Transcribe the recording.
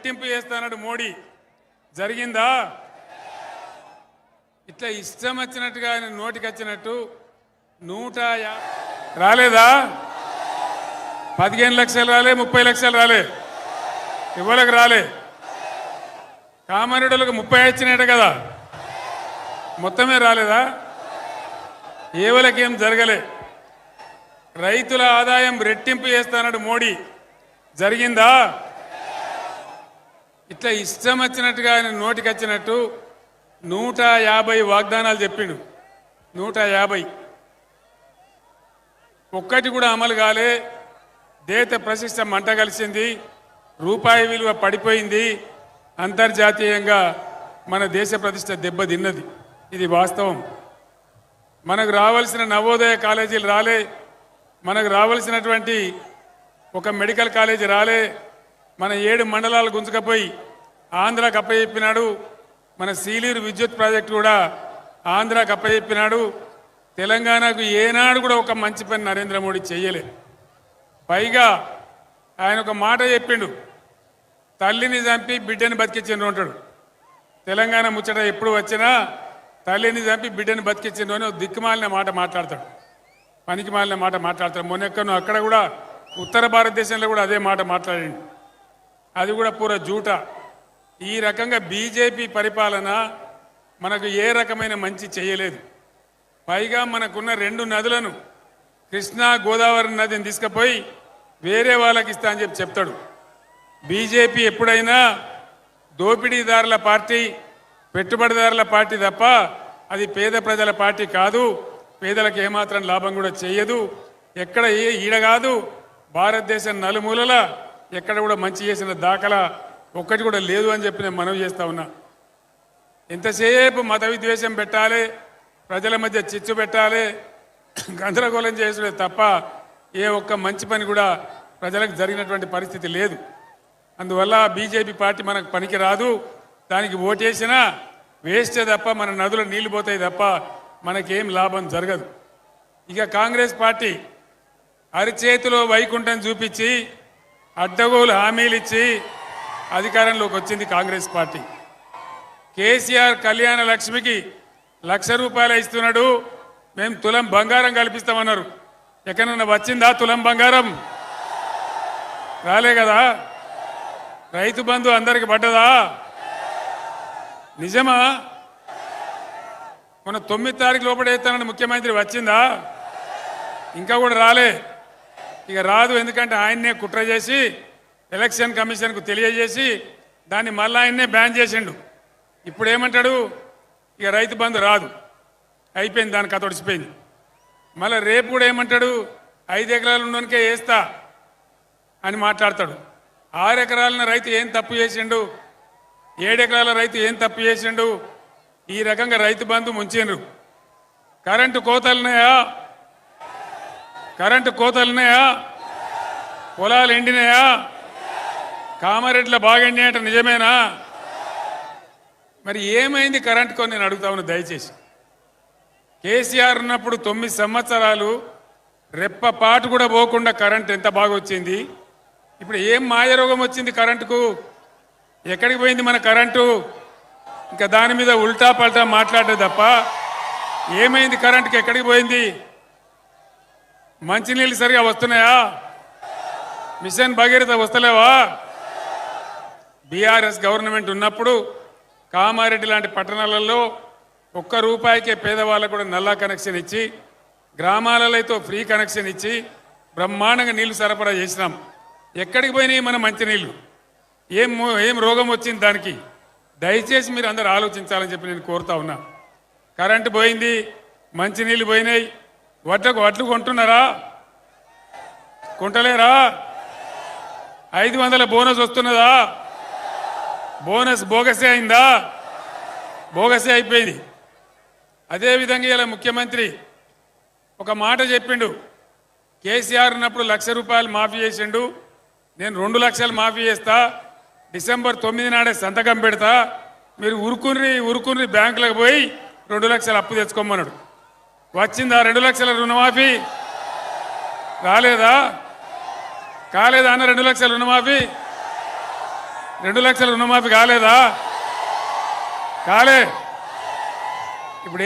రెట్టింపు చేస్తానడు మోడీ జరిగిందా? ఇట్లా ఇష్టం వచ్చినట్టుగా ఆయన నోటికి వచ్చినట్టు 150 రాలేదా? 15 లక్షలు రాలే, 30 లక్షలు రాలే, ఇవ్వలకు రాలే. కామారెడ్డిలకు 30 వచ్చినాయట కదా, మొత్తమే రాలేదా? ఏవలకేం జరగలే. రైతుల ఆదాయం రెట్టింపు చేస్తానడు మోడీ జరిగిందా? ఇట్లా ఇష్టం వచ్చినట్టుగా ఆయన నోటికి వచ్చినట్టు 150 వాగ్దానాలు చెప్పిండు. 150 ఒక్కటి కూడా అమలు కాలే. దేశ ప్రతిష్ట మంట కలిసింది, రూపాయి విలువ పడిపోయింది, అంతర్జాతీయంగా మన దేశ ప్రతిష్ట దెబ్బతిన్నది. ఇది వాస్తవం. మనకు రావాల్సిన నవోదయ కాలేజీలు రాలే, మనకు రావాల్సినటువంటి ఒక మెడికల్ కాలేజీ రాలే. మన 7 మండలాలు గుంజుకపోయి ఆంధ్రాకి అప్పచెప్పినాడు. మన సీలీరు విద్యుత్ ప్రాజెక్టు కూడా ఆంధ్రాకి అప్పచెప్పినాడు. తెలంగాణకు ఏనాడు కూడా ఒక మంచి పని నరేంద్ర మోడీ చేయలే. పైగా ఆయన ఒక మాట చెప్పిండు, తల్లిని చంపి బిడ్డని బతికించిండ్రు అంటాడు. తెలంగాణ ముచ్చట ఎప్పుడు వచ్చినా తల్లిని చంపి బిడ్డని బతికించిండ్రు అని దిక్కుమాలిన మాట మాట్లాడతాడు, పనికి మాలిన మాట మాట్లాడతాడు. మొన్నెక్కను అక్కడ కూడా ఉత్తర భారతదేశంలో కూడా అదే మాట మాట్లాడిండు. అది కూడా పూర జూట. ఈ రకంగా బీజేపీ పరిపాలన మనకు ఏ రకమైన మంచి చేయలేదు. పైగా మనకున్న 2 నదులను, కృష్ణా గోదావరి నదిని తీసుకుపోయి వేరే వాళ్ళకి ఇస్తా అని చెప్తాడు. బీజేపీ ఎప్పుడైనా దోపిడీదారుల పార్టీ, పెట్టుబడిదారుల పార్టీ తప్ప అది పేద ప్రజల పార్టీ కాదు. పేదలకు ఏమాత్రం లాభం కూడా చేయదు. ఎక్కడ ఈడ కాదు, భారతదేశం నలుమూలల ఎక్కడ కూడా మంచి చేసిన దాఖలా ఒక్కటి కూడా లేదు అని చెప్పి నేను మనవి చేస్తా ఉన్నా. ఎంతసేపు మత విద్వేషం పెట్టాలి, ప్రజల మధ్య చిచ్చు పెట్టాలి, గందరగోళం చేసుడే తప్ప ఏ ఒక్క మంచి పని కూడా ప్రజలకు జరిగినటువంటి పరిస్థితి లేదు. అందువల్ల బీజేపీ పార్టీ మనకు పనికి రాదు. దానికి ఓటేసినా వేస్టే తప్ప మన నదులు నీళ్లు పోతాయి తప్ప మనకేం లాభం జరగదు. ఇక కాంగ్రెస్ పార్టీ అరిచేతిలో వైకుంఠం చూపించి అడ్డగోలు హామీలు ఇచ్చి అధికారంలోకి వచ్చింది కాంగ్రెస్ పార్టీ. కేసీఆర్ కళ్యాణ లక్ష్మికి 1,00,000 రూపాయలు ఇస్తున్నాడు, మేము తులం బంగారం కల్పిస్తామన్నారు. ఎక్కడన్నా వచ్చిందా తులం బంగారం? రాలే కదా. రైతు బంధు అందరికి పడ్డదా? నిజమా? మన 9 తారీఖు లోపల వేస్తానని ముఖ్యమంత్రి వచ్చిందా? ఇంకా కూడా రాలే. ఇక రాదు, ఎందుకంటే ఆయన్నే కుట్ర చేసి ఎలక్షన్ కమిషన్కు తెలియజేసి దాన్ని మళ్ళీ ఆయన్నే బ్యాన్ చేసిండు. ఇప్పుడు ఏమంటాడు, ఇక రైతు బంధు రాదు, అయిపోయింది, దాని కథ ఒడిచిపోయింది. మళ్ళీ రేపు కూడా ఏమంటాడు, 5 ఎకరాలు ఉండడానికే వేస్తా అని మాట్లాడతాడు. 6 ఎకరాల రైతు ఏం తప్పు చేసిండు, 7 ఎకరాల రైతు ఏం తప్పు చేసిండు? ఈ రకంగా రైతు బంధు ముంచిండ్రు. కరెంటు కోతలున్నాయా? కరెంటు కోతలున్నాయా? పొలాలు ఎండినాయా? కామారెడ్డిలో బాగా ఎండినాయట, నిజమేనా? మరి ఏమైంది కరెంటుకో నేను అడుగుతా ఉన్నా దయచేసి. కేసీఆర్ ఉన్నప్పుడు 9 సంవత్సరాలు రెప్పపాటు కూడా పోకుండా కరెంట్ ఎంత బాగా వచ్చింది. ఇప్పుడు ఏం మాయరోగం వచ్చింది కరెంటుకు? ఎక్కడికి పోయింది మన కరెంటు? ఇంకా దాని మీద ఉల్టా పల్టా మాట్లాడే తప్ప ఏమైంది కరెంటుకి? ఎక్కడికి పోయింది? మంచినీళ్ళు సరిగా వస్తున్నాయా? మిషన్ భగీరథ వస్తలేవా? బీఆర్ఎస్ గవర్నమెంట్ ఉన్నప్పుడు కామారెడ్డి లాంటి పట్టణాలలో ₹1 పేదవాళ్ళకు కూడా నల్లా కనెక్షన్ ఇచ్చి, గ్రామాలలో అయితే ఫ్రీ కనెక్షన్ ఇచ్చి బ్రహ్మాండంగా నీళ్లు సరఫరా చేసినాం. ఎక్కడికి పోయినాయి మన మంచినీళ్ళు? ఏం రోగం వచ్చింది దానికి? దయచేసి మీరు అందరూ ఆలోచించాలని చెప్పి నేను కోరుతా ఉన్నా. కరెంటు పోయింది, మంచినీళ్ళు పోయినాయి, వడ్లు కొంటున్నారా? కొంటలేరా? 500 బోనస్ వస్తున్నదా? బోనస్ బోగసే అయిందా? బోగసే అయిపోయింది. అదేవిధంగా ఇలా ముఖ్యమంత్రి ఒక మాట చెప్పిండు, కేసీఆర్ ఉన్నప్పుడు ₹1,00,000 మాఫీ చేసిండు, నేను 2 లక్షలు మాఫీ చేస్తా, డిసెంబర్ 9 నాడే సంతకం పెడతా, మీరు ఉరుకుని బ్యాంకులకు పోయి 2 లక్షలు అప్పు తెచ్చుకోమన్నాడు. వచ్చిందా 2 లక్షల రుణమాఫీ? రాలేదా? కాలేదా అన్న 2 లక్షల రుణమాఫీ? 2 లక్షల రుణమాఫీ కాలేదా? కాలే. ఇప్పుడు ఏం